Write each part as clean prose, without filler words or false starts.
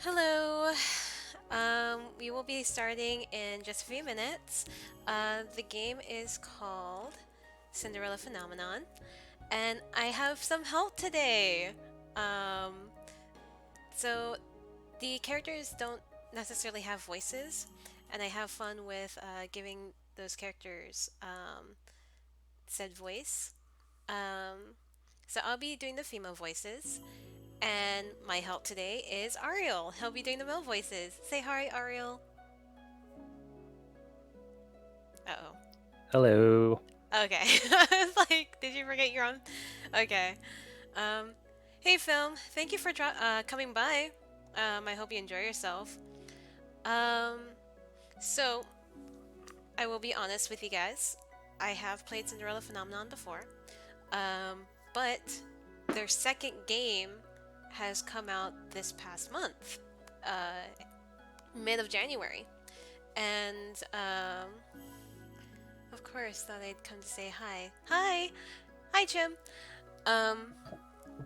Hello. We will be starting in just a few minutes. The game is called Cinderella Phenomenon, and I have some help today. Um, so the characters don't necessarily have voices, and I have fun with giving those characters said voice. Um, so I'll be doing the female voices, and my help today is Ariel. He'll be doing the male voices. Say hi, Ariel. Uh-oh. Hello. Okay. I was like, did you forget you're on? Okay. Um, hey, Film. Thank you for coming by. I hope you enjoy yourself. Um, so I will be honest with you guys. I have played Cinderella Phenomenon before. Um, but their second game has come out this past month, mid of January. And of course, thought I'd come to say hi. Hi, hi, Jim. Um,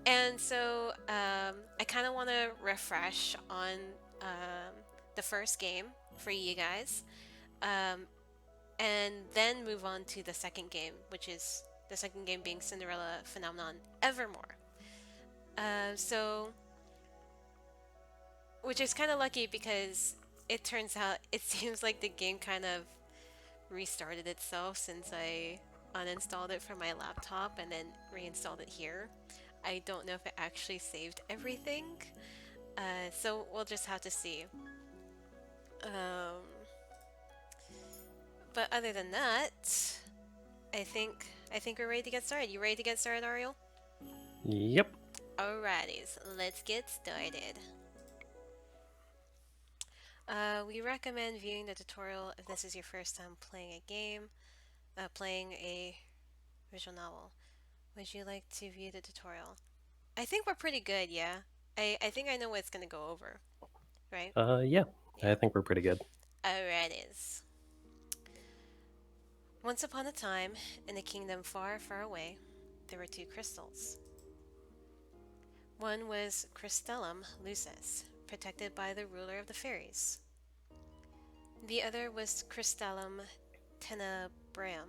and so I kind of want to refresh on the first game for you guys, um, and then move on to the second game, which is the second game being Cinderella Phenomenon Evermore. So, which is kind of lucky because it turns out it seems like the game kind of restarted itself since I uninstalled it from my laptop and then reinstalled it here. I don't know if it actually saved everything, so we'll just have to see. Um, but other than that, I think I think we're ready to get started. You ready to get started, Ariel? Yep. Alrighty, so let's get started. We recommend viewing the tutorial if this is your first time playing a game, playing a visual novel. Would you like to view the tutorial? I think we're pretty good, yeah. I think I know what it's gonna go over, right? Yeah. I Yeah. think we're pretty good. Alrighties. Once upon a time, in a kingdom far, far away, there were two crystals. One was Crystallum Lucis, protected by the ruler of the fairies. The other was Crystallum Tenebraeum,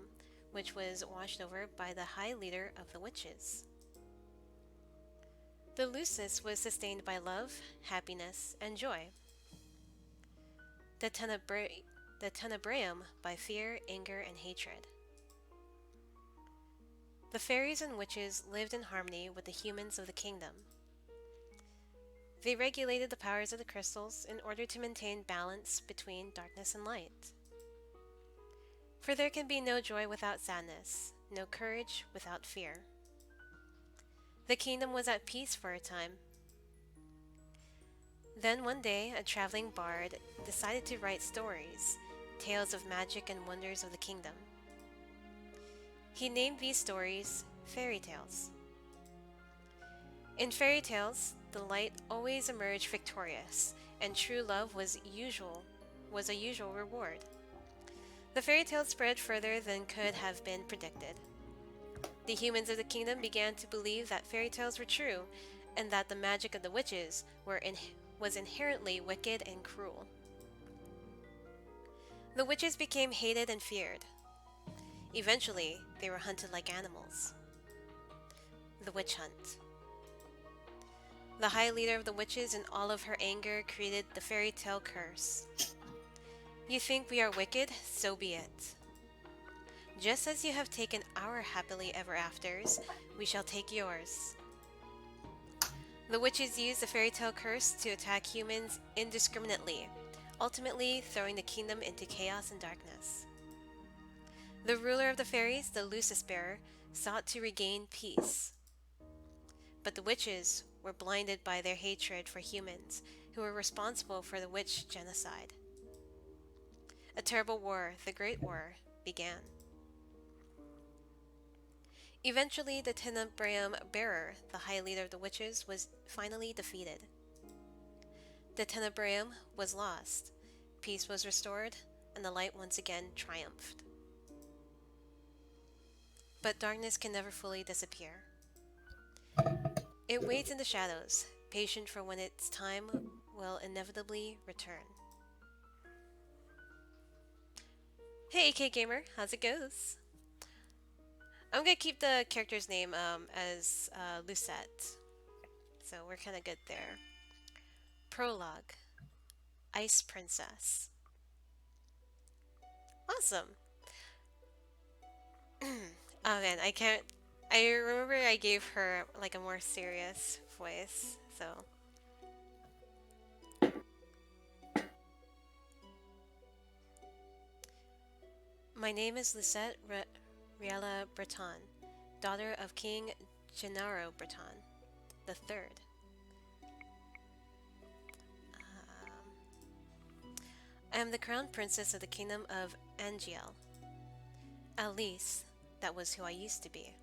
which was watched over by the high leader of the witches. The Lucis was sustained by love, happiness, and joy. The, the Tenebraeum by fear, anger, and hatred. The fairies and witches lived in harmony with the humans of the kingdom. They regulated the powers of the crystals in order to maintain balance between darkness and light. For there can be no joy without sadness, no courage without fear. The kingdom was at peace for a time. Then one day, a traveling bard decided to write stories, tales of magic and wonders of the kingdom. He named these stories fairy tales. In fairy tales, the light always emerged victorious, and true love was a usual reward. The fairy tale spread further than could have been predicted. The humans of the kingdom began to believe that fairy tales were true, and that the magic of the witches was inherently wicked and cruel. The witches became hated and feared. Eventually, they were hunted like animals. The witch hunt. The high leader of the witches, in all of her anger, created the fairy tale curse. You think we are wicked? So be it. Just as you have taken our happily ever afters, we shall take yours. The witches used the fairy tale curse to attack humans indiscriminately, ultimately throwing the kingdom into chaos and darkness. The ruler of the fairies, the Lucis bearer, sought to regain peace. But the witches were blinded by their hatred for humans, who were responsible for the witch genocide. A terrible war, the Great War, began. Eventually, the Tenebraeum bearer, the high leader of the witches, was finally defeated. The Tenebraeum was lost, peace was restored, and the light once again triumphed. But darkness can never fully disappear. It waits in the shadows, patient for when its time will inevitably return. Hey, AK Gamer, how's it goes? I'm gonna keep the character's name as Lucette, so we're kind of good there. Prologue: Ice Princess. Awesome. Oh man, I can't. I remember I gave her like a more serious voice, so. My name is Lisette Riella Breton, daughter of King Gennaro Breton the Third. I am the crown princess of the kingdom of Angiel. At least, that was who I used to be.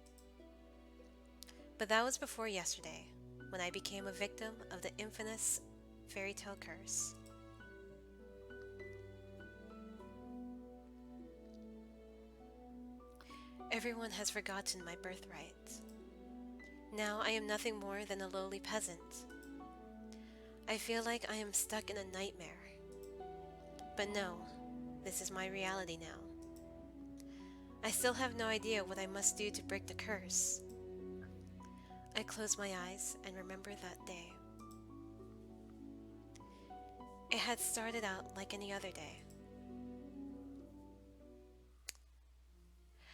But that was before yesterday, when I became a victim of the infamous fairy tale curse. Everyone has forgotten my birthright. Now I am nothing more than a lowly peasant. I feel like I am stuck in a nightmare. But no, this is my reality now. I still have no idea what I must do to break the curse. I close my eyes and remember that day. It had started out like any other day.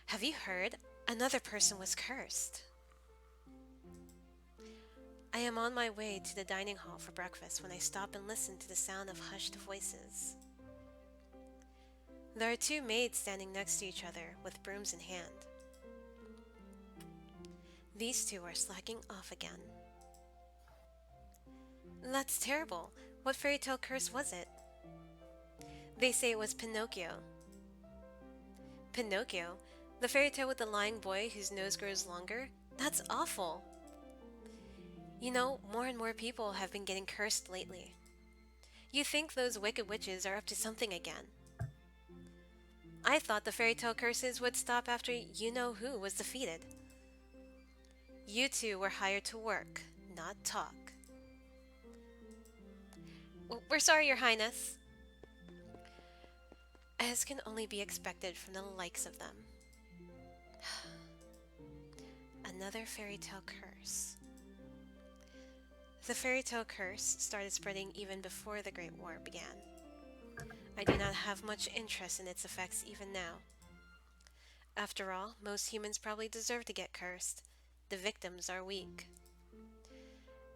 Have you heard? Another person was cursed. I am on my way to the dining hall for breakfast when I stop and listen to the sound of hushed voices. There are two maids standing next to each other with brooms in hand. These two are slacking off again. That's terrible. What fairy tale curse was it? They say it was Pinocchio. Pinocchio? The fairy tale with the lying boy whose nose grows longer? That's awful. You know, more and more people have been getting cursed lately. You think those wicked witches are up to something again. I thought the fairy tale curses would stop after you-know-who was defeated. You two were hired to work, not talk. We're sorry, Your Highness. As can only be expected from the likes of them. Another fairy tale curse. The fairy tale curse started spreading even before the Great War began. I do not have much interest in its effects even now. After all, most humans probably deserve to get cursed. The victims are weak.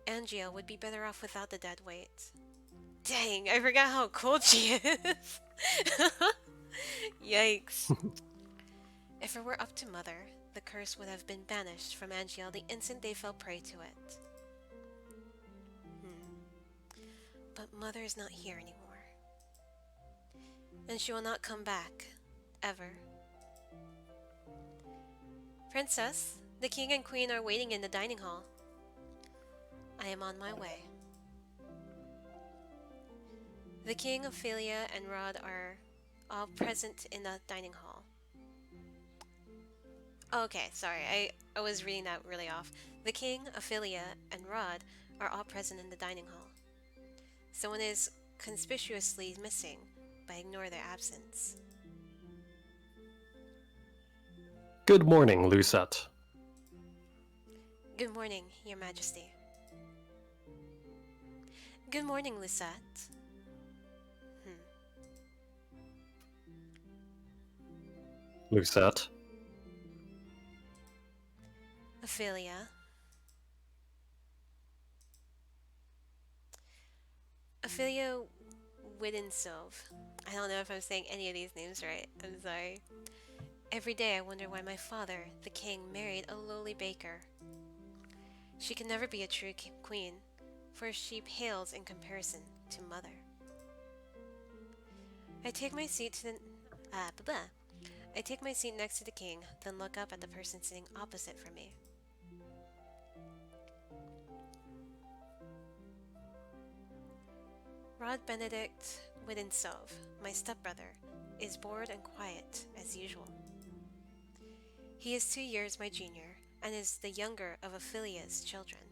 Angia would be better off without the dead weight. Dang, I forgot how cold she is. Yikes. If it were up to Mother, the curse would have been banished from Angiel the instant they fell prey to it. But Mother is not here anymore. And she will not come back. Ever. Princess, the King and Queen are waiting in the dining hall. I am on my way. The King, Ophelia, and Rod are all present in the dining hall. Okay, sorry, I was reading that really off. The King, Ophelia, and Rod are all present in the dining hall. Someone is conspicuously missing, but ignore their absence. Good morning, Lucette. Good morning, Your Majesty. Good morning, Lisette. Lucette. Ophelia. Ophelia Widinsov. I don't know if I'm saying any of these names right. I'm sorry. Every day I wonder why my father, the king, married a lowly baker. She can never be a true queen, for she pales in comparison to Mother. I take my seat I take my seat next to the king, then look up at the person sitting opposite from me. Rod Benedict Widinsov, my stepbrother, is bored and quiet as usual. He is 2 years my junior and is the younger of Ophelia's children.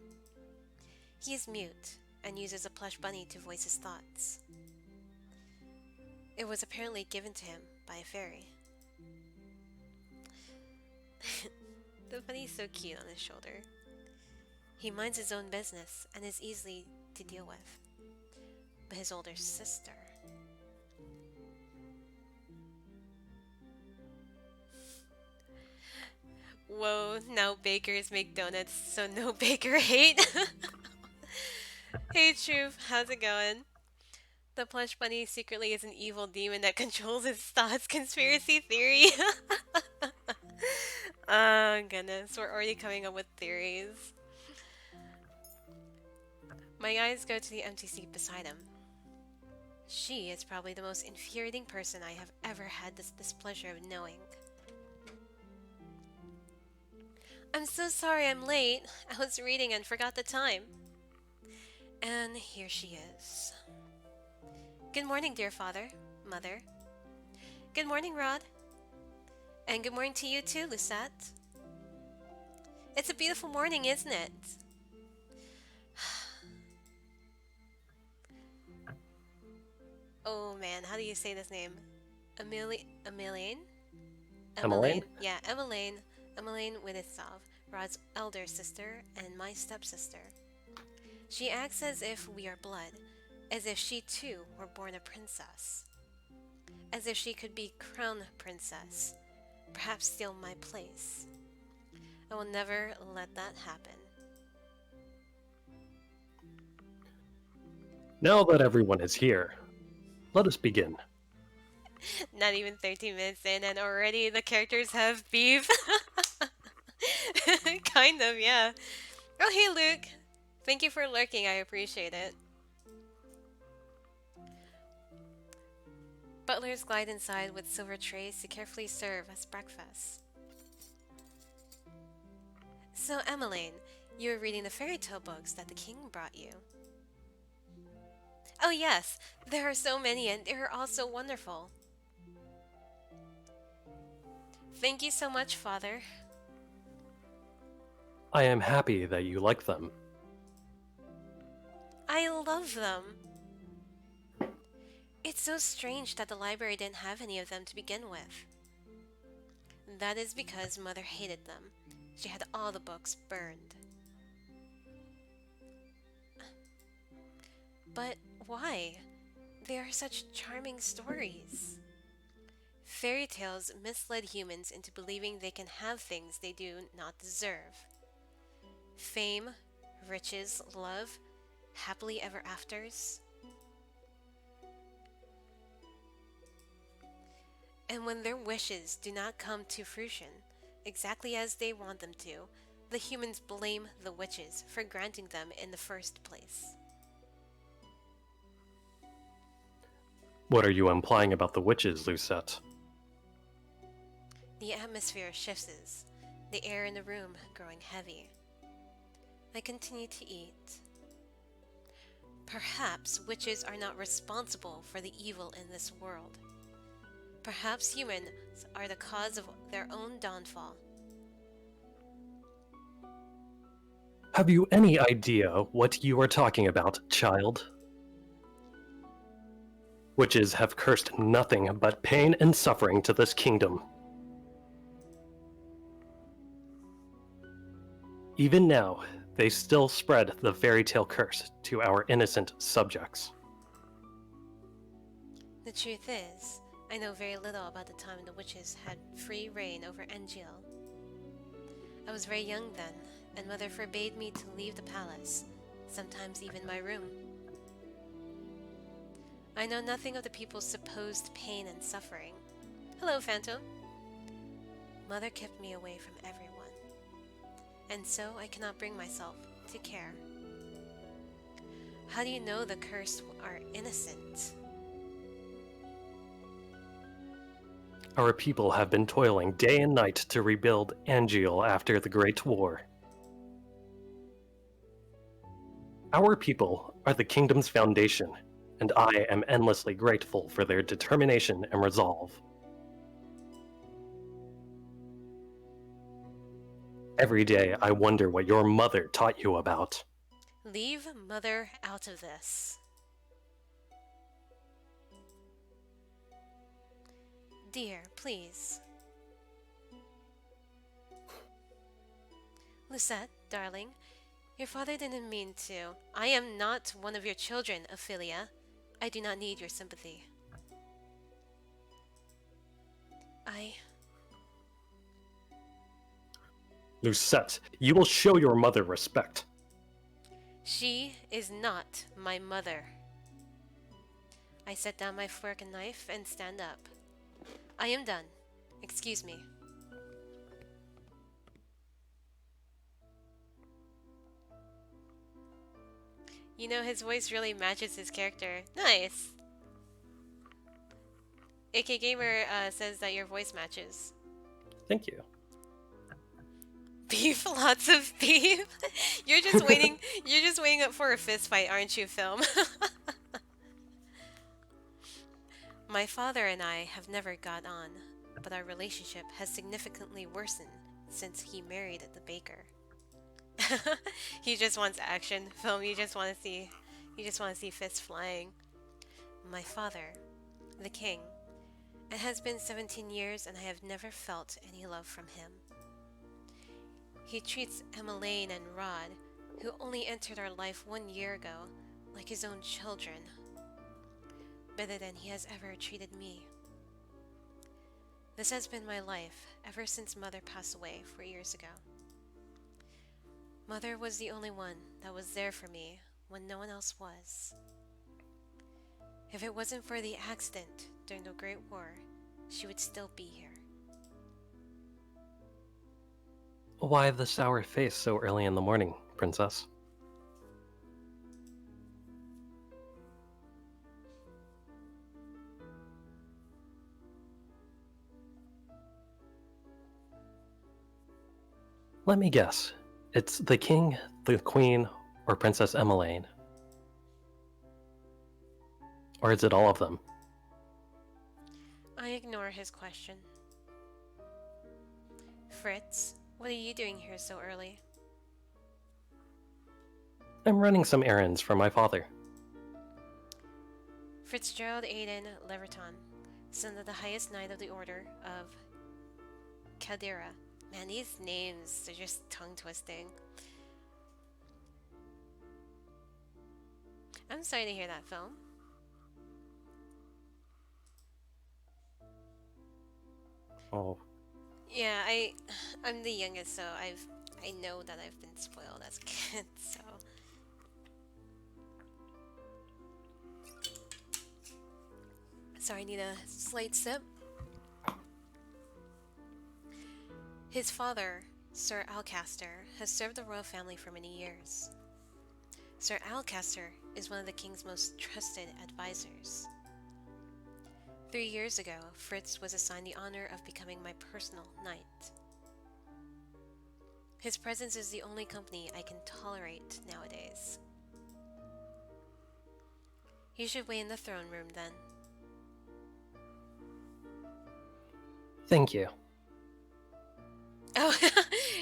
He is mute and uses a plush bunny to voice his thoughts. It was apparently given to him by a fairy. The bunny's so cute on his shoulder. He minds his own business and is easy to deal with. But his older sister. Whoa, now bakers make donuts, so no baker hate. Hey Truth, how's it going? The plush bunny secretly is an evil demon that controls his thoughts. Conspiracy theory. Oh goodness, we're already coming up with theories. My eyes go to the empty seat beside him. She is probably the most infuriating person I have ever had this displeasure of knowing. I'm so sorry I'm late. I was reading and forgot the time. And here she is. Good morning, dear father, mother. Good morning, Rod. And good morning to you too, Lucette. It's a beautiful morning, isn't it? Oh man, how do you say this name? Emmeline? Emmeline? Yeah, Emmeline. Emmeline Winitsov, Rod's elder sister and my stepsister. She acts as if we are blood, as if she too were born a princess. As if she could be crown princess, perhaps steal my place. I will never let that happen. Now that everyone is here, let us begin. Not even 13 minutes in and already the characters have beef. Kind of, yeah. Oh, hey, Luke. Thank you for lurking. I appreciate it. Butlers glide inside with silver trays to carefully serve us breakfast. So, Emmeline, you were reading the fairy tale books that the king brought you. Oh, yes. There are so many and they're all so wonderful. Thank you so much, Father. I am happy that you like them. I love them. It's so strange that the library didn't have any of them to begin with. That is because Mother hated them. She had all the books burned. But why? They are such charming stories. Fairy tales misled humans into believing they can have things they do not deserve. Fame, riches, love, happily ever afters. And when their wishes do not come to fruition, exactly as they want them to, the humans blame the witches for granting them in the first place. What are you implying about the witches, Lucette? The atmosphere shifts, the air in the room growing heavy. I continue to eat. Perhaps witches are not responsible for the evil in this world. Perhaps humans are the cause of their own downfall. Have you any idea what you are talking about, child? Witches have cursed nothing but pain and suffering to this kingdom. Even now, they still spread the fairy tale curse to our innocent subjects. The truth is, I know very little about the time the witches had free reign over Angel. I was very young then, and Mother forbade me to leave the palace, sometimes even my room. I know nothing of the people's supposed pain and suffering. Hello, Phantom. Mother kept me away from everyone, and so I cannot bring myself to care. How do you know the cursed are innocent? Our people have been toiling day and night to rebuild Angeal after the Great War. Our people are the kingdom's foundation, and I am endlessly grateful for their determination and resolve. Every day I wonder what your mother taught you about. Leave Mother out of this. Dear, please. Lucette, darling, your father didn't mean to. I am not one of your children, Ophelia. I do not need your sympathy. I. Lucette, you will show your mother respect. She is not my mother. I set down my fork and knife and stand up. I am done. Excuse me. You know, his voice really matches his character. Nice. AK Gamer says that your voice matches. Thank you. Beef, lots of beef. You're just waiting. You're just waiting up for a fist fight, aren't you, film? My father and I have never got on, but our relationship has significantly worsened since he married the baker. He just wants action, film. You just want to see. You just want to see fists flying. My father, the king. It has been 17 years, and I have never felt any love from him. He treats Emmeline and Rod, who only entered our life 1 year ago, like his own children, better than he has ever treated me. This has been my life ever since Mother passed away 4 years ago. Mother was the only one that was there for me when no one else was. If it wasn't for the accident during the Great War, she would still be here. Why the sour face so early in the morning, Princess? Let me guess. It's the king, the queen, or Princess Emmeline? Or is it all of them? I ignore his question. Fritz, what are you doing here so early? I'm running some errands for my father. Fitzgerald Aidan Leverton, son of the highest knight of the Order of Caldera. Man, these names are just tongue-twisting. I'm sorry to hear that, film. Oh, Yeah, I'm the youngest, so I know that I've been spoiled as a kid, so. Sorry, I need a slight sip. His father, Sir Alcaster, has served the royal family for many years. Sir Alcaster is one of the king's most trusted advisors. 3 years ago, Fritz was assigned the honor of becoming my personal knight. His presence is the only company I can tolerate nowadays. You should wait in the throne room then. thank you. Oh,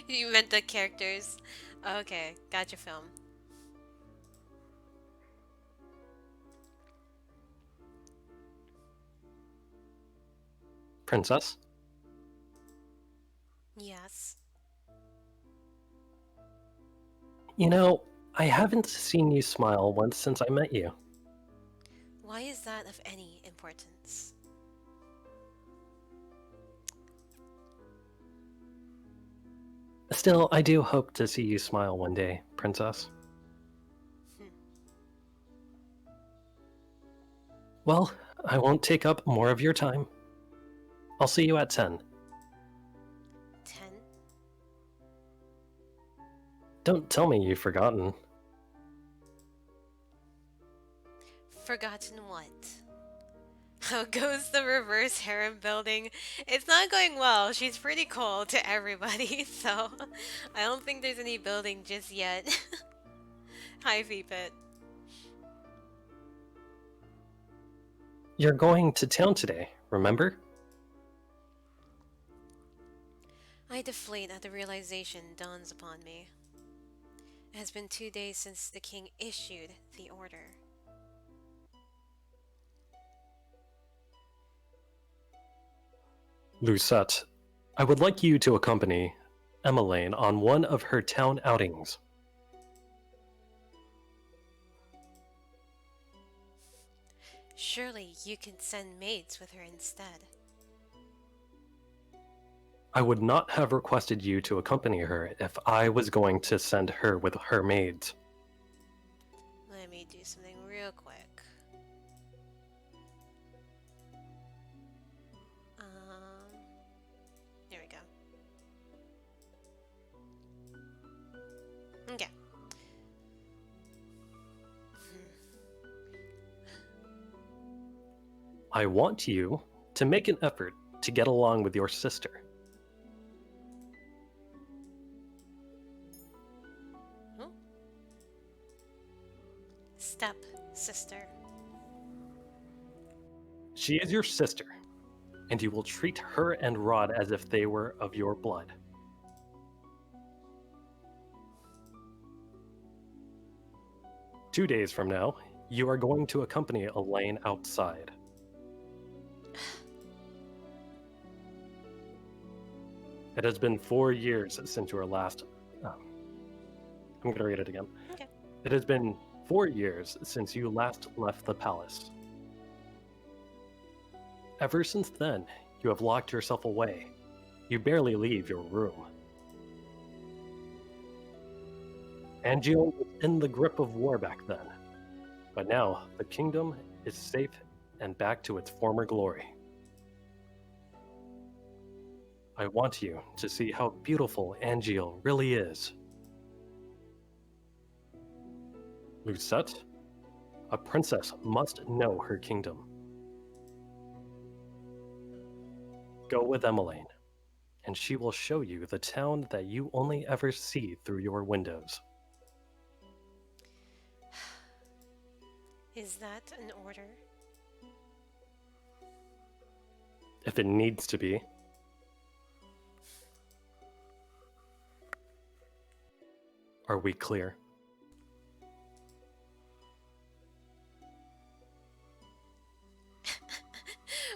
you meant the characters. Okay, gotcha, film. Princess? Yes. You know, I haven't seen you smile once since I met you. Why is that of any importance? Still, I do hope to see you smile one day, Princess. Hmm. Well, I won't take up more of your time. I'll see you at 10. 10? Don't tell me you've forgotten. Forgotten what? How goes the reverse harem building? It's not going well. She's pretty cold to everybody, so I don't think there's any building just yet. Hi, Pit. You're going to town today, remember? I deflate at the realization dawns upon me. It has been 2 days since the king issued the order. Lucette, I would like you to accompany Emmeline on one of her town outings. Surely you can send maids with her instead. I would not have requested you to accompany her if I was going to send her with her maids. Let me do something real quick. There we go. Okay. I want you to make an effort to get along with your sister. Oh. Step sister. She is your sister, and you will treat her and Rod as if they were of your blood. Two days from now, you are going to accompany Elaine outside. It has been 4 years since your last. I'm going to read it again. Okay. It has been 4 years since you last left the palace. Ever since then, you have locked yourself away. You barely leave your room. Angeal was in the grip of war back then, but now the kingdom is safe and back to its former glory. I want you to see how beautiful Angeal really is. Lucette, a princess must know her kingdom. Go with Emmeline, and she will show you the town that you only ever see through your windows. Is that an order? If it needs to be. Are we clear?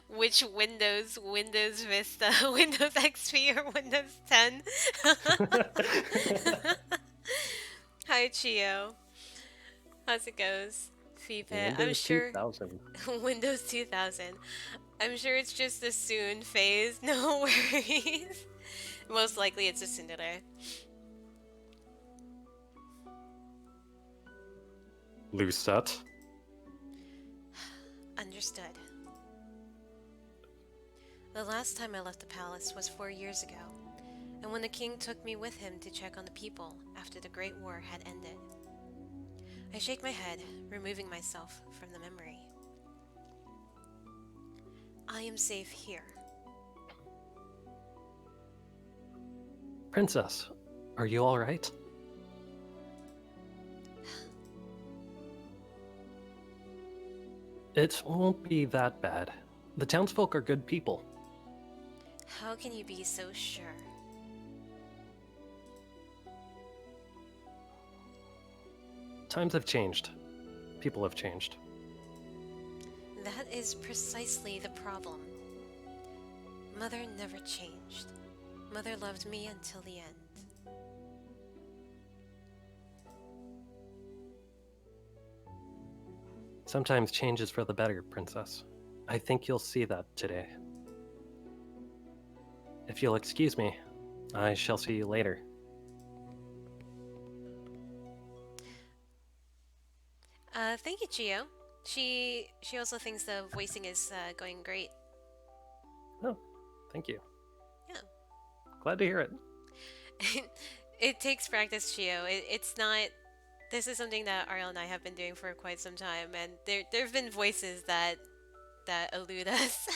Which Windows? Windows Vista, Windows XP, or Windows 10? Hi, Chio. How's it goes? Feepet. I'm Windows sure 2000. Windows 2000. I'm sure it's just a soon phase. No worries. Most likely it's a Cinderella. Lucette, Understood. The last time I left the palace was 4 years ago, and when the king took me with him to check on the people after the Great War had ended. I shake my head, removing myself from the memory. I am safe here. Princess, are you all right? It won't be that bad. The townsfolk are good people. How can you be so sure? Times have changed. People have changed. That is precisely the problem. Mother never changed. Mother loved me until the end. Sometimes change is for the better, Princess. I think you'll see that today. If you'll excuse me, I shall see you later. Thank you, Chio. She also thinks the voicing is going great. Oh, thank you. Yeah. Glad to hear it. It takes practice, Chio. It's not. This is something that Ariel and I have been doing for quite some time, and there've been voices that elude us.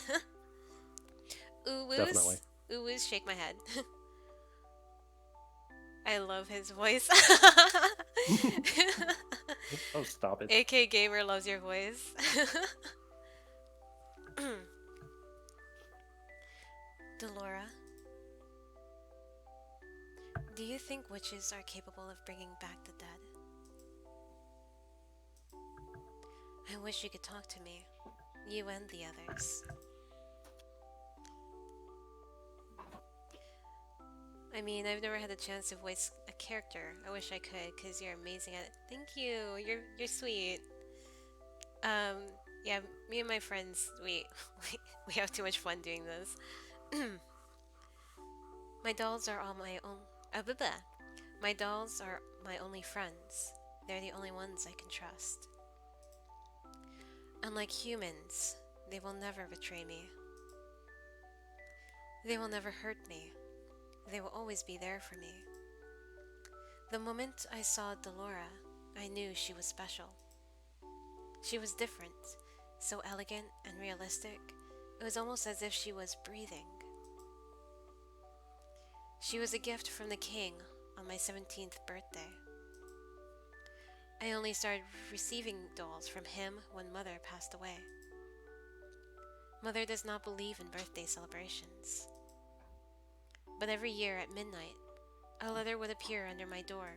Definitely. Ooh-woos, shake my head. I love his voice. Oh, stop it. AK Gamer loves your voice. Delora, do you think witches are capable of bringing back the dead? I wish you could talk to me, you and the others. I mean, I've never had a chance to voice a character. I wish I could, cause you're amazing at it. Thank you. You're sweet. Um, yeah, me and my friends, we have too much fun doing this. My dolls are all my own. Blah, blah. My dolls are my only friends. They're the only ones I can trust. Unlike humans, they will never betray me. They will never hurt me. They will always be there for me. The moment I saw Delora, I knew she was special. She was different, so elegant and realistic. It was almost as if she was breathing. She was a gift from the king on my 17th birthday. I only started receiving dolls from him when Mother passed away. Mother does not believe in birthday celebrations. But every year at midnight, a letter would appear under my door.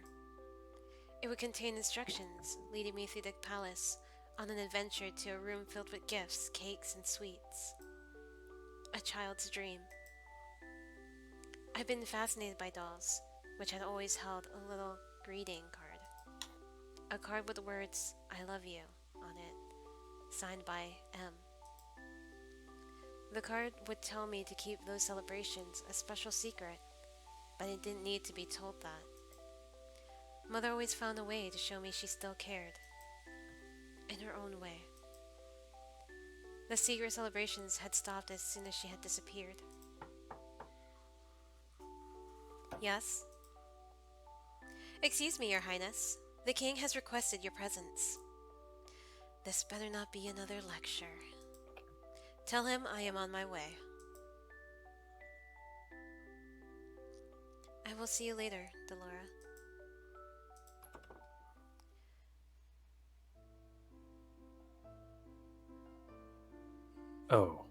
It would contain instructions leading me through the palace on an adventure to a room filled with gifts, cakes, and sweets. A child's dream. I've been fascinated by dolls, which had always held a little greeting card. A card with the words, "I love you," on it, signed by M. The card would tell me to keep those celebrations a special secret, but I didn't need to be told that. Mother always found a way to show me she still cared. In her own way. The secret celebrations had stopped as soon as she had disappeared. Yes? Excuse me, Your Highness. The king has requested your presence. This better not be another lecture. Tell him I am on my way. I will see you later, Delora. Oh.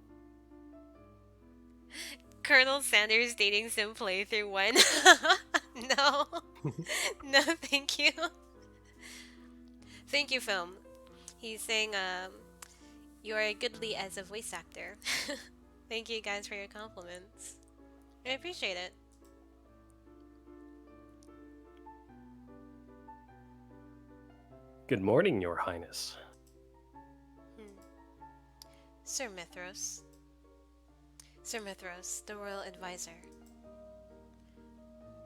Colonel Sanders dating sim playthrough 1. No. No, thank you. Thank you, film. He's saying, you are goodly as a voice actor. Thank you guys for your compliments. I appreciate it. Good morning, Your Highness. Hmm. Sir Mithros. Sir Mithros, the royal advisor.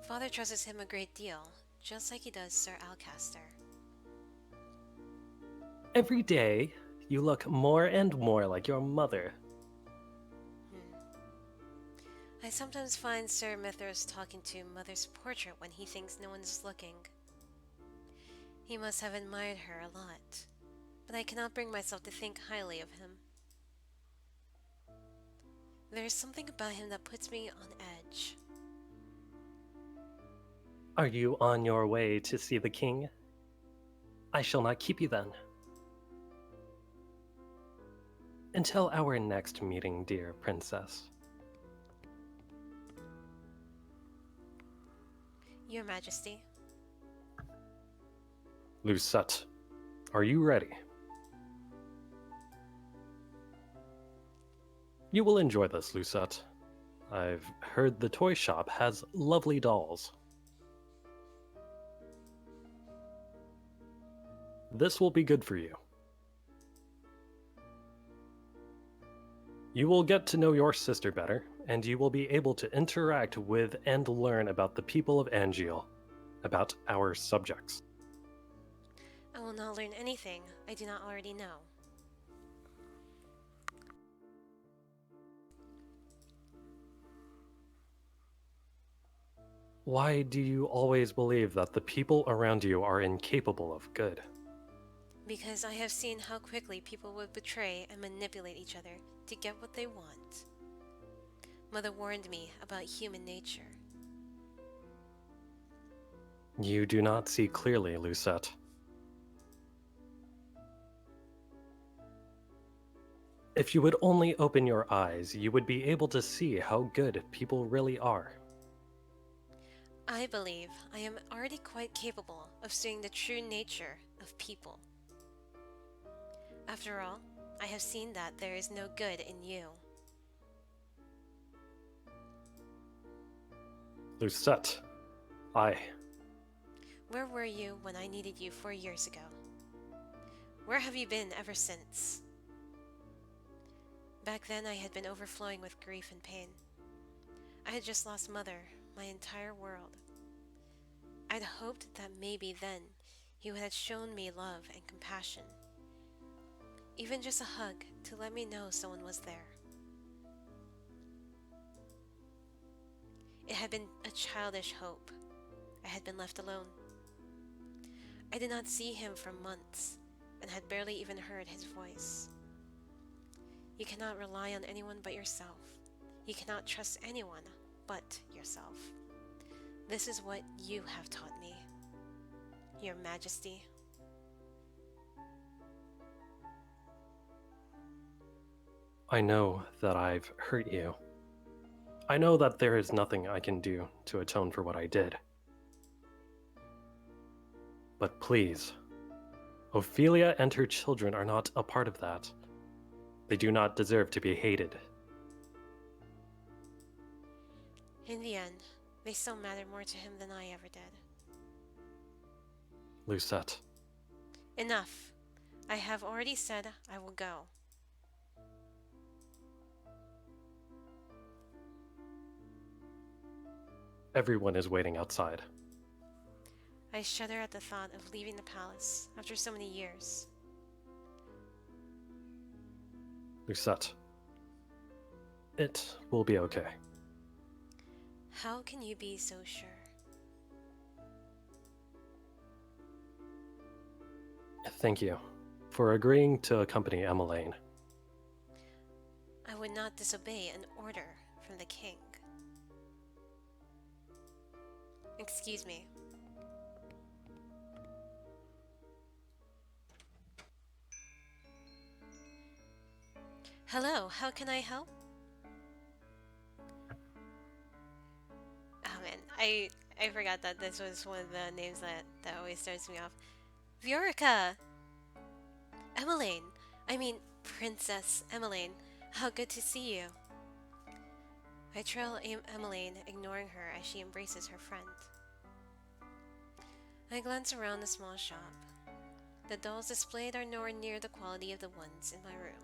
Father trusts him a great deal, just like he does Sir Alcaster. Every day, you look more and more like your mother. Hmm. I sometimes find Sir Mithros talking to Mother's portrait when he thinks no one is looking. He must have admired her a lot, but I cannot bring myself to think highly of him. There is something about him that puts me on edge. Are you on your way to see the king? I shall not keep you then. Until our next meeting, dear princess. Your Majesty. Lucette, are you ready? You will enjoy this, Lucette. I've heard the toy shop has lovely dolls. This will be good for you. You will get to know your sister better, and you will be able to interact with and learn about the people of Angeal, about our subjects. I will not learn anything I do not already know. Why do you always believe that the people around you are incapable of good? Because I have seen how quickly people would betray and manipulate each other to get what they want. Mother warned me about human nature. You do not see clearly, Lucette. If you would only open your eyes, you would be able to see how good people really are. I believe I am already quite capable of seeing the true nature of people. After all, I have seen that there is no good in you. Lucette, I. Where were you when I needed you 4 years ago? Where have you been ever since? Back then, I had been overflowing with grief and pain. I had just lost Mother, my entire world. I'd hoped that maybe then he would have shown me love and compassion. Even just a hug to let me know someone was there. It had been a childish hope. I had been left alone. I did not see him for months and had barely even heard his voice. You cannot rely on anyone but yourself. You cannot trust anyone but yourself. This is what you have taught me, Your Majesty. I know that I've hurt you. I know that there is nothing I can do to atone for what I did. But please, Ophelia and her children are not a part of that. They do not deserve to be hated. In the end, they still mattered more to him than I ever did. Lucette, Enough. I have already said I will go. everyone is waiting outside. I shudder at the thought of leaving the palace after so many years. Lucette, it will be okay. How can you be so sure? Thank you for agreeing to accompany Emmeline. I would not disobey an order from the king. Excuse me. Hello, how can I help? Oh man, I forgot that this was one of the names that always starts me off. Viorica! Emmeline! I mean, Princess Emmeline. How good to see you. I trail Emmeline, ignoring her as she embraces her friend. I glance around the small shop. The dolls displayed are nowhere near the quality of the ones in my room.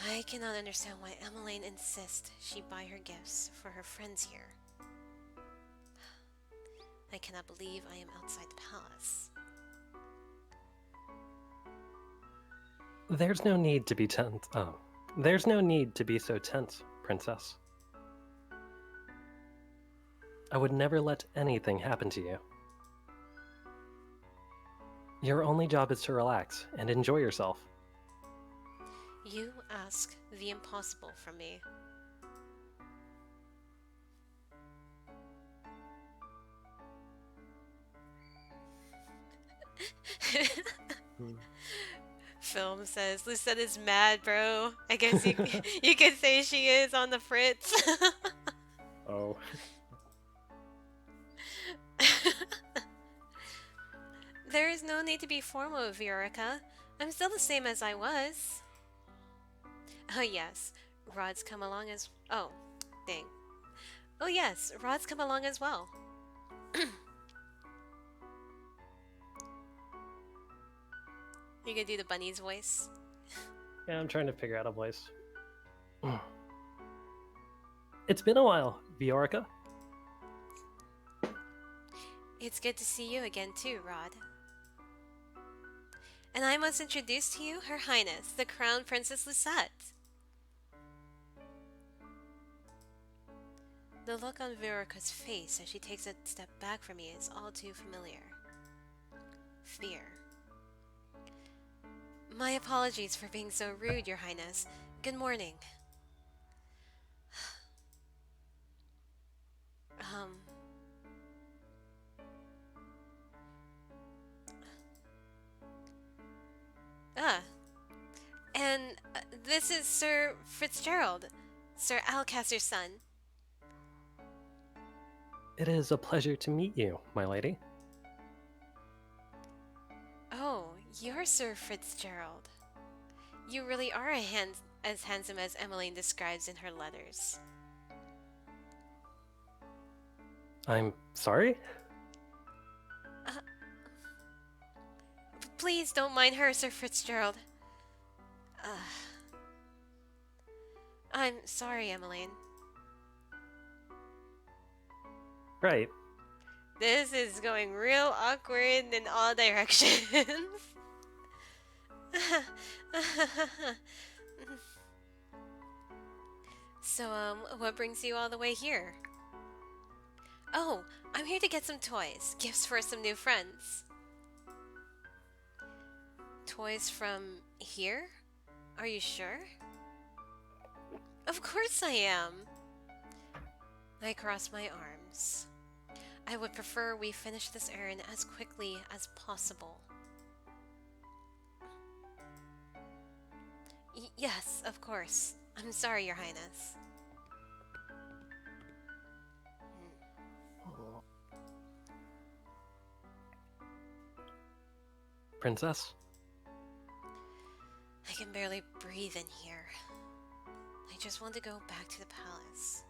I cannot understand why Emmeline insists she buy her gifts for her friends here. I cannot believe I am outside the palace. There's no need to be tense. There's no need to be so tense, Princess. I would never let anything happen to you. Your only job is to relax and enjoy yourself. You ask the impossible from me. Film says Lucette is mad, bro. I guess you you could say she is on the fritz. Oh. There is no need to be formal, Viorica. I'm still the same as I was. Oh yes, Rod's come along as... Oh, dang. Oh yes, Rod's come along as well. You gonna do the bunny's voice? Yeah, I'm trying to figure out a voice. It's been a while, Viorica. It's good to see you again too, Rod. And I must introduce to you Her Highness, the Crown Princess Lucette. The look on Viorica's face as she takes a step back from me is all too familiar. Fear. My apologies for being so rude, Your Highness. Good morning. Um... Ah. And this is Sir Fitzgerald, Sir Alcaster's son. It is a pleasure to meet you, my lady. Oh, You're Sir Fitzgerald. You really are as handsome as Emmeline describes in her letters. I'm sorry? Uh, please don't mind her, Sir Fitzgerald. Uh, I'm sorry, Emmeline. Right. This is going real awkward in all directions. So, what brings you all the way here? Oh, I'm here to get some toys, gifts for some new friends. Toys from here? Are you sure? Of course I am. I cross my arms. I would prefer we finish this errand as quickly as possible. Yes, of course. I'm sorry, Your Highness. Princess? I can barely breathe in here. I just want to go back to the palace.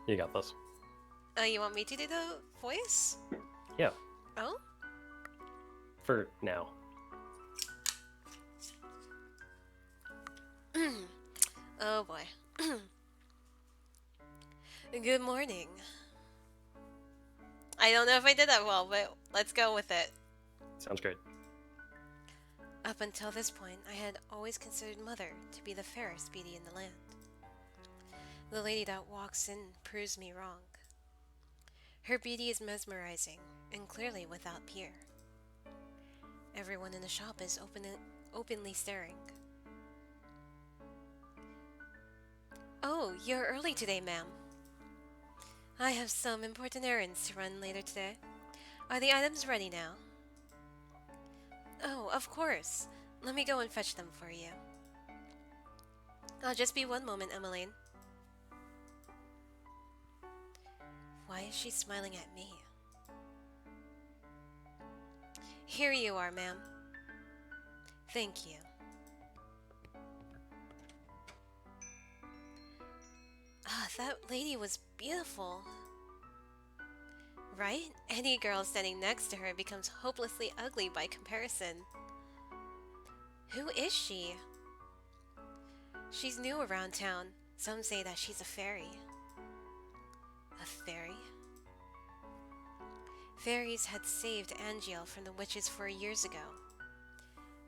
You got this. You want me to do the voice? Yeah, Oh? for now. Oh boy. Good morning. I don't know if I did that well, but let's go with it. Sounds great. Up until this point, I had always considered Mother to be the fairest beauty in the land. The lady that walks in proves me wrong. Her beauty is mesmerizing and clearly without peer. Everyone in the shop is openly staring. Oh, you're early today, ma'am. I have some important errands to run later today. Are the items ready now? Oh, of course. Let me go and fetch them for you. I'll just be one moment, Emmeline. Why is she smiling at me? Here you are, ma'am. Thank you. Ah, that lady was beautiful. Right? Any girl standing next to her becomes hopelessly ugly by comparison. Who is she? She's new around town. Some say that she's a fairy. A fairy? Fairies had saved Angiel from the witches 4 years ago.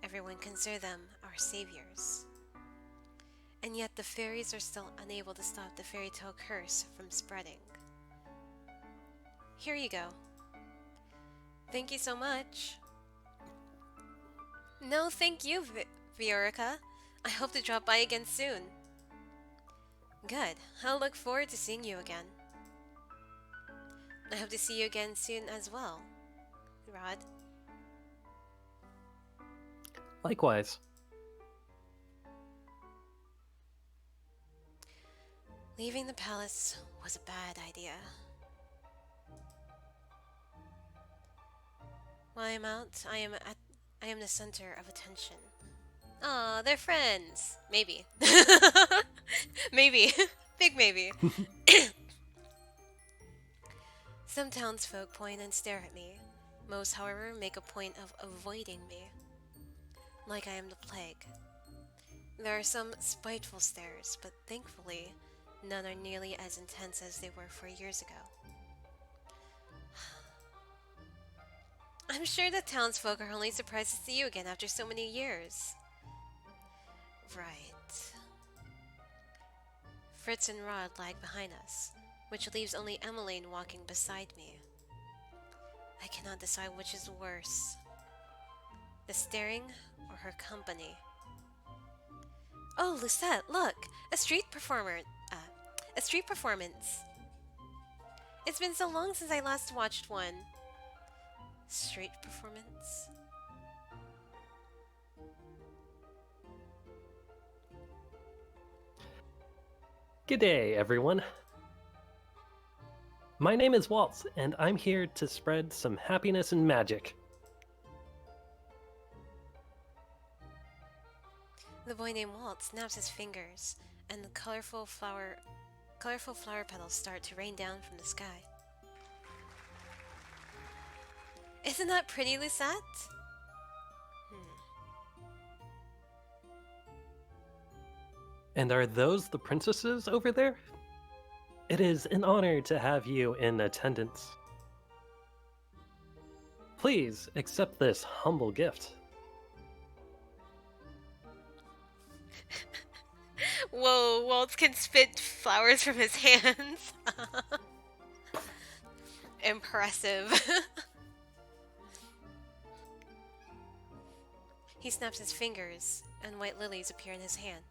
Everyone considered them our saviors. And yet the fairies are still unable to stop the fairy tale curse from spreading. Here you go. Thank you so much. No, thank you, Viorica. I hope to drop by again soon. Good. I'll look forward to seeing you again. I hope to see you again soon as well, Rod. Likewise. Leaving the palace was a bad idea. While I'm out, I am the center of attention. Aw, they're friends. Maybe. Maybe. Big maybe. Some townsfolk point and stare at me. Most, however, make a point of avoiding me. Like I am the plague. There are some spiteful stares, but thankfully, none are nearly as intense as they were 4 years ago. I'm sure the townsfolk are only surprised to see you again after so many years. Right. Fritz and Rod lag behind us, which leaves only Emmeline walking beside me. I cannot decide which is worse, the staring or her company. Oh, Lucette, look! A street performance. It's been so long since I last watched one. Street performance? Good day, everyone. My name is Waltz, and I'm here to spread some happiness and magic. The boy named Walt snaps his fingers, and the colorful flower petals start to rain down from the sky. Isn't that pretty, Lucette? And are those the princesses over there? It is an honor to have you in attendance. Please accept this humble gift. Whoa, Walt can spit flowers from his hands. Impressive. He snaps his fingers, and white lilies appear in his hand.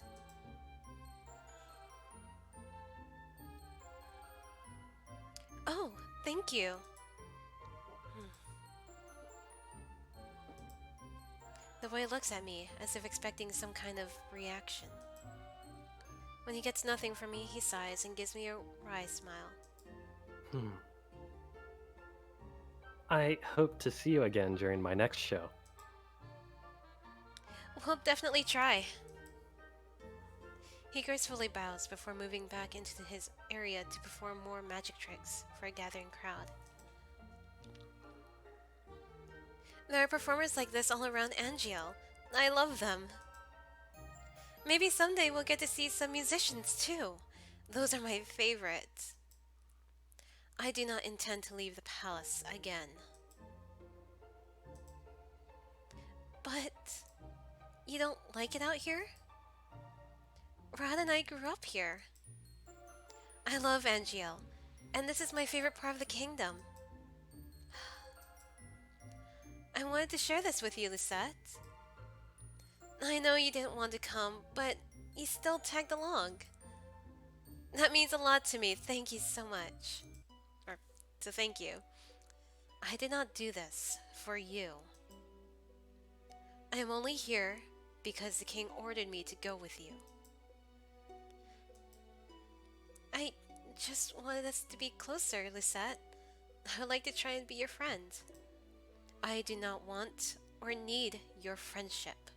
Oh, thank you. The boy looks at me as if expecting some kind of reaction. When he gets nothing from me, he sighs and gives me a wry smile. Hmm. I hope to see you again during my next show. We'll definitely try. He gracefully bows before moving back into his area to perform more magic tricks for a gathering crowd. There are performers like this all around Angiel. I love them. Maybe someday we'll get to see some musicians too. Those are my favorites. I do not intend to leave the palace again. But you don't like it out here? Rad and I grew up here. I love Angiel, and this is my favorite part of the kingdom. I wanted to share this with you, Lucette. I know you didn't want to come, but you still tagged along. That means a lot to me. Thank you so much. Or to thank you. I did not do this for you. I am only here because the king ordered me to go with you. I just wanted us to be closer, Lucette. I would like to try and be your friend. I do not want or need your friendship.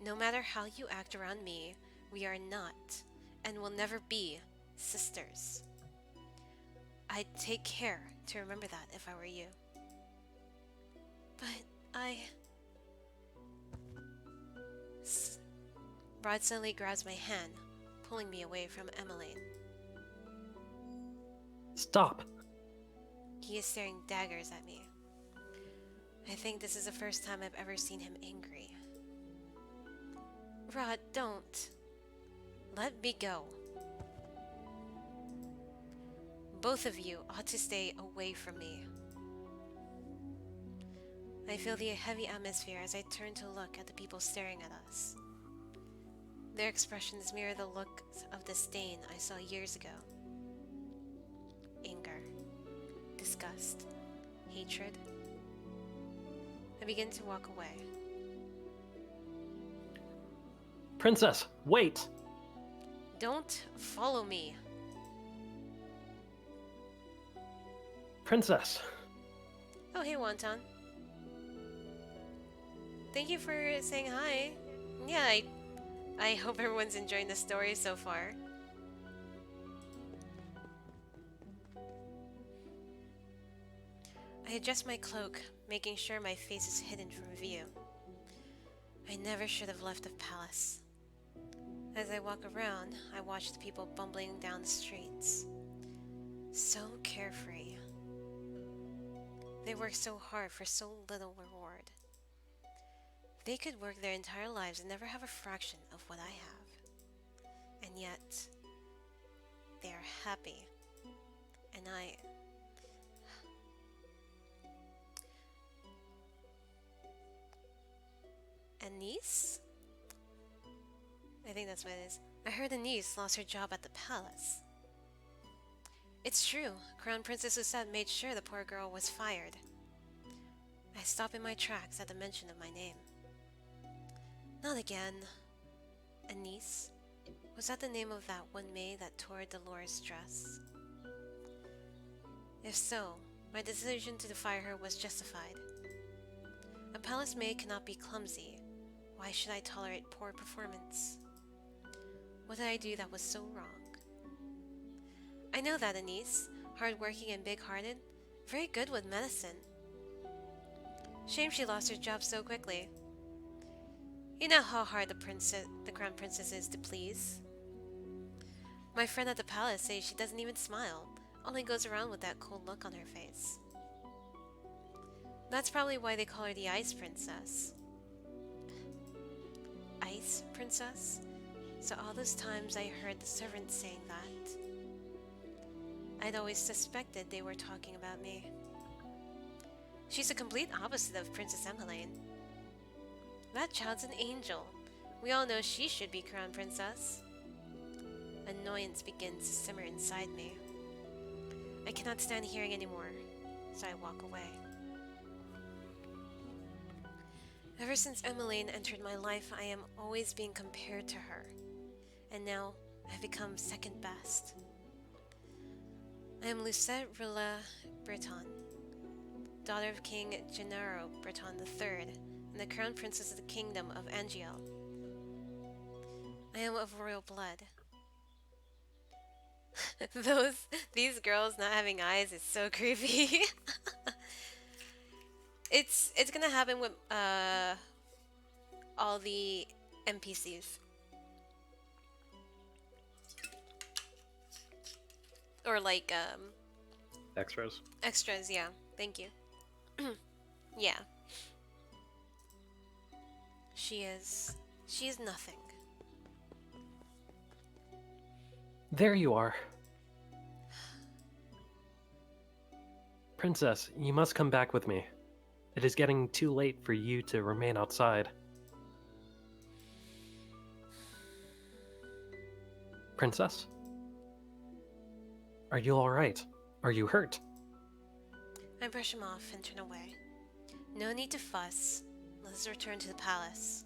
No matter how you act around me, we are not and will never be sisters. I'd take care to remember that if I were you. But Rod suddenly grabs my hand, pulling me away from Emmeline. Stop! He is staring daggers at me. I think this is the first time I've ever seen him angry. Rod, don't. Let me go. Both of you ought to stay away from me. I feel the heavy atmosphere as I turn to look at the people staring at us. Their expressions mirror the looks of disdain I saw years ago. Anger, disgust, hatred. I begin to walk away. Princess, wait! Don't follow me. Princess! Oh, hey, Wonton. Thank you for saying hi. Yeah, I hope everyone's enjoying the story so far. I adjust my cloak, making sure my face is hidden from view. I never should have left the palace. As I walk around, I watch the people bumbling down the streets. So carefree. They work so hard for so little reward. They could work their entire lives and never have a fraction of what I have. And yet, they are happy. And Anise? I think that's what it is. I heard Anise lost her job at the palace. It's true. Crown Princess Lucette made sure the poor girl was fired. I stop in my tracks at the mention of my name. Not again. Anise? Was that the name of that one maid that tore Dolores' dress? If so, my decision to defy her was justified. A palace maid cannot be clumsy. Why should I tolerate poor performance? What did I do that was so wrong? I know that Anise, hardworking and big-hearted, very good with medicine. Shame she lost her job so quickly. You know how hard the crown princess is to please. My friend at the palace says she doesn't even smile, only goes around with that cold look on her face. That's probably why they call her the Ice Princess. Ice Princess? So all those times I heard the servants saying that, I'd always suspected they were talking about me. She's a complete opposite of Princess Emmeline. That child's an angel. We all know she should be crown princess. Annoyance begins to simmer inside me. I cannot stand hearing anymore, so I walk away. Ever since Emmeline entered my life, I am always being compared to her, and now I've become second best. I am Lucette Rilla Breton, daughter of King Gennaro Breton III, and the crown princess of the kingdom of Angiel. I am of royal blood. These girls not having eyes is so creepy. It's gonna happen with all the NPCs or like Extras. extras. Yeah, thank you. Yeah, she is. She is nothing. There you are. Princess, you must come back with me. It is getting too late for you to remain outside. Princess? Are you alright? Are you hurt? I brush him off and turn away. No need to fuss. Let us return to the palace.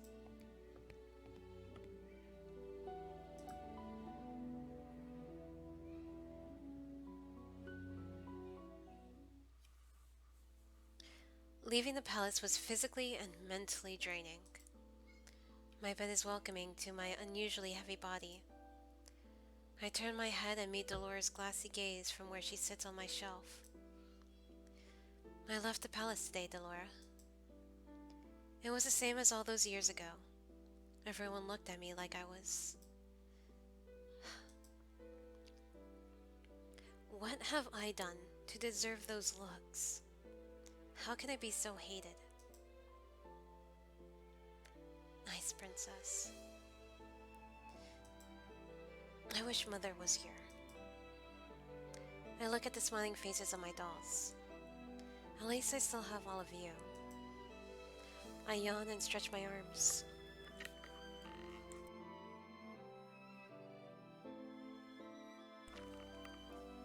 Leaving the palace was physically and mentally draining. My bed is welcoming to my unusually heavy body. I turn my head and meet Dolores' glassy gaze from where she sits on my shelf. I left the palace today, Delora. It was the same as all those years ago. Everyone looked at me like I was... What have I done to deserve those looks? How can I be so hated? Nice princess. I wish Mother was here. I look at the smiling faces of my dolls. At least I still have all of you. I yawn and stretch my arms.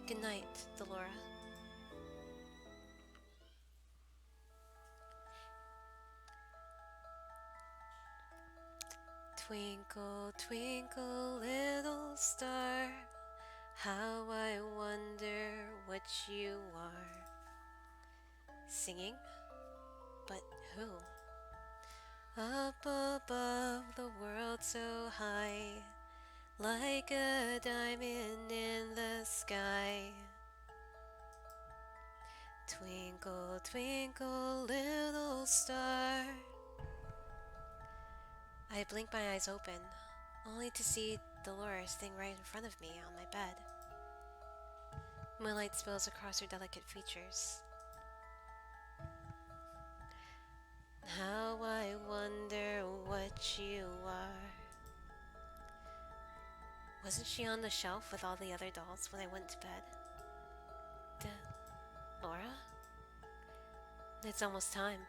Good night, Delora. Twinkle, twinkle, little star, how I wonder what you are. Singing? But who? Up above the world so high, like a diamond in the sky. Twinkle, twinkle, little star. I blink my eyes open, only to see Dolores sitting right in front of me on my bed. Moonlight spills across her delicate features. How I wonder what you are. Wasn't she on the shelf with all the other dolls when I went to bed? Laura? It's almost time.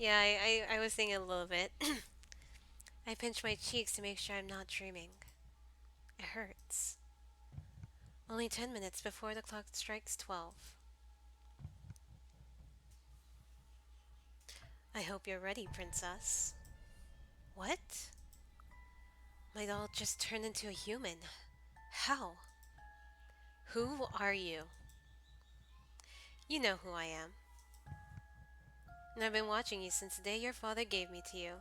Yeah, I was thinking a little bit. I pinch my cheeks to make sure I'm not dreaming. It hurts. Only 10 minutes before the clock strikes 12. I hope you're ready, princess. My doll just turned into a human. How? Who are you? You know who I am. And I've been watching you since the day your father gave me to you.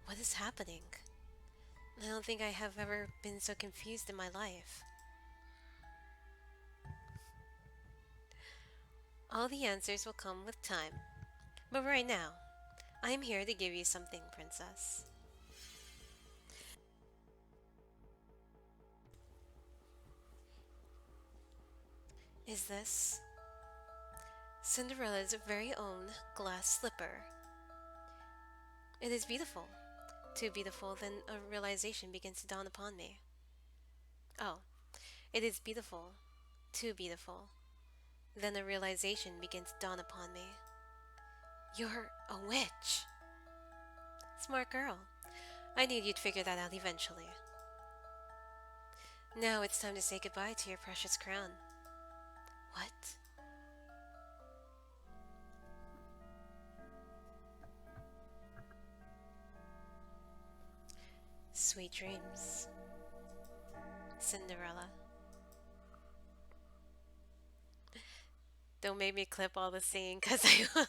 What is happening? I don't think I have ever been so confused in my life. All the answers will come with time. But right now, I am here to give you something, Princess. Is this Cinderella's very own glass slipper? It is beautiful. Too beautiful, then a realization begins to dawn upon me. Oh, it is beautiful. Too beautiful. Then a realization begins to dawn upon me. You're a witch. Smart girl. I knew you'd figure that out eventually. Now it's time to say goodbye to your precious crown. What? Sweet dreams, Cinderella. Don't make me clip all the singing because I